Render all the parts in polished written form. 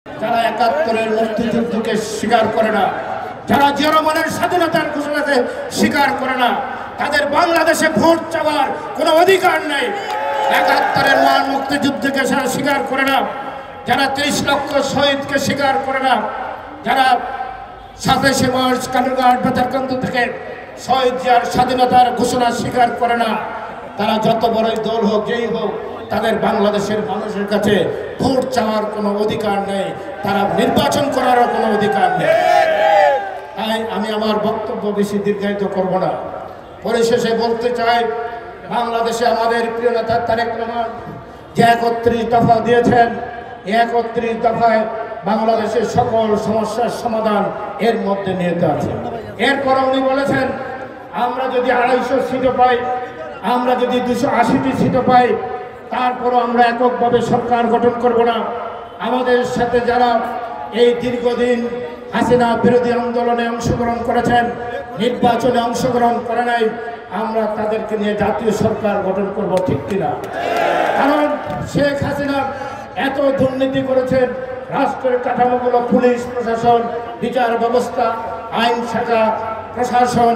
যারা ৭১-এর মুক্তিযুদ্ধকে স্বীকার করে না, যারা জিয়া রহমানের স্বাধীনতার ঘোষণাকে স্বীকার করে না, তাদের বাংলাদেশে ভোট চাওয়ার কোনো অধিকার নেই। ৭১-এর মহান মুক্তিযুদ্ধকে যারা স্বীকার করে না, যারা ৩০ লক্ষ শহীদকে স্বীকার করে না, যারা ২৭শে মার্চ কালুরঘাট বেতারকান্দি থেকে শহীদ জিয়ার স্বাধীনতার ঘোষণা স্বীকার করে না, তারা যত বড়ই দল হোক, যেই হোক, তাদের বাংলাদেশের মানুষের কাছে ভোট চাওয়ার কোনো অধিকার নেই, তারা নির্বাচন করারও কোনো অধিকার নেই। তাই আমি আমার বক্তব্য বেশি দীর্ঘায়িত করব না। পরিশেষে বলতে চাই, বাংলাদেশে আমাদের প্রিয় নেতা তারেক রহমান যে ৩১ দফা দিয়েছেন, ৩১ দফায় বাংলাদেশের সকল সমস্যার সমাধান এর মধ্যে নিহিত আছে। এরপর উনি বলেছেন, আমরা যদি ২৫০ সিটও পাই, আমরা যদি ২৮০টি সিটও পাই, তারপরও আমরা এককভাবে সরকার গঠন করব না। আমাদের সাথে যারা এই দীর্ঘদিন হাসিনা বিরোধী আন্দোলনে অংশগ্রহণ করেছেন, নির্বাচনে অংশগ্রহণ করে নাই, আমরা তাদেরকে নিয়ে জাতীয় সরকার গঠন করব, ঠিক কিনা? কারণ শেখ হাসিনা এত দুর্নীতি করেছেন, রাষ্ট্রের কাঠামোগুলো, পুলিশ প্রশাসন, বিচার ব্যবস্থা, আইন শাখা, প্রশাসন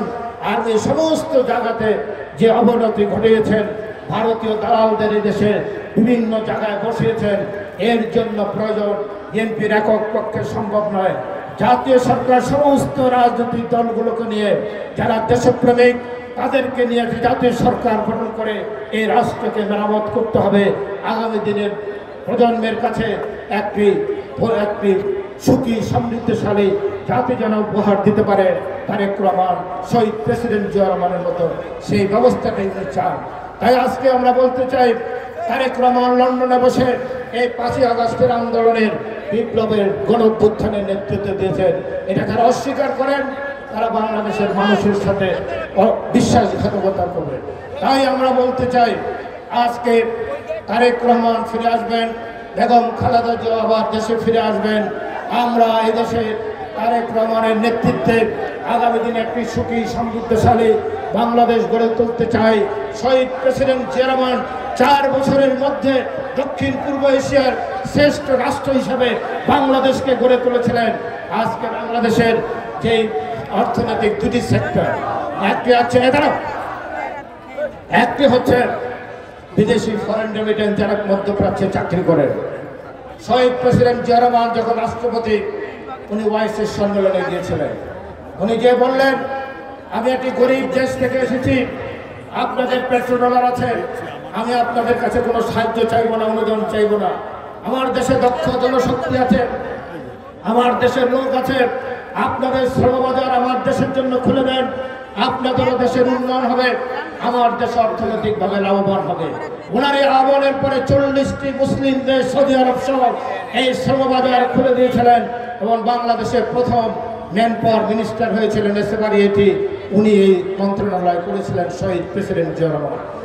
আর এই সমস্ত জায়গাতে যে অবনতি ঘটিয়েছেন, ভারতীয় দালালদের এই দেশে বিভিন্ন জায়গায় বসিয়েছেন। এর জন্য প্রয়োজন বিএনপির একক পক্ষে সম্ভব নয়। জাতীয় সরকার সমস্ত রাজনৈতিক দলগুলোকে নিয়ে, যারা দেশপ্রেমিক, তাদেরকে নিয়ে জাতীয় সরকার গঠন করে এই রাষ্ট্রকে মেরামত করতে হবে। আগামী দিনের প্রজন্মের কাছে একটি সুখী সমৃদ্ধশালী জাতি যেন উপহার দিতে পারে তারেক রহমান, শহীদ প্রেসিডেন্ট জিয়া রহমানের মতো সেই ব্যবস্থাটাই চান। তাই আজকে আমরা বলতে চাই, তারেক রহমান লন্ডনে বসে এই ৫ই আগস্টের আন্দোলনের বিপ্লবের গণঅভ্যুত্থানের নেতৃত্ব দিয়েছেন। এটা যারা অস্বীকার করেন, তারা বাংলাদেশের মানুষের সাথে বিশ্বাসঘাতকতা করবেন। তাই আমরা বলতে চাই, আজকে তারেক রহমান ফিরে আসবেন, বেগম খালেদা জিয়া আবার দেশে ফিরে আসবেন। আমরা এই দেশে তারেক রহমানের নেতৃত্বে আগামী দিনে একটি সুখী সমৃদ্ধশালী বাংলাদেশ গড়ে তুলতে চাই। শহীদ প্রেসিডেন্ট জিয়া রহমান 4 বছরের মধ্যে দক্ষিণ পূর্ব এশিয়ার শ্রেষ্ঠ রাষ্ট্র হিসাবে বাংলাদেশকে গড়ে তুলেছিলেন। আজকে বাংলাদেশের যে অর্থনৈতিক দুটি সেক্টর, একটি হচ্ছে বিদেশি ফরেন রেমিটেন্স, যারা মধ্যপ্রাচ্যে চাকরি করেন। শহীদ প্রেসিডেন্ট জিয়া রহমান যখন রাষ্ট্রপতি, উনি ওয়াইসের সম্মেলনে গিয়েছিলেন। উনি যে বললেন, আমি একটি গরিব দেশ থেকে এসেছি, আপনাদের পেট্রো ডলার আছে, আমি আপনাদের কাছে কোনো সাহায্য চাইব না, অনুদান চাইব না। আমার দেশে দক্ষ জনশক্তি আছে, আমার দেশের লোক আছে, আপনাদের শ্রমবাজার আমার দেশের জন্য খুলে দেন, আপনাদের দেশের উন্নয়ন হবে, আমার দেশ অর্থনৈতিকভাবে লাভবান হবে। ওনার এই আহ্বানের পরে 40টি মুসলিম দেশ, সৌদি আরব সহ এই শ্রমবাজার খুলে দিয়েছিলেন এবং বাংলাদেশের প্রথম ম্যান পাওয়ার মিনিস্টার হয়েছিলেন এসএ বারিয়েটি। উনি এই মন্ত্রণালয় করেছিলেন শহীদ প্রেসিডেন্ট জিয়া রহমান।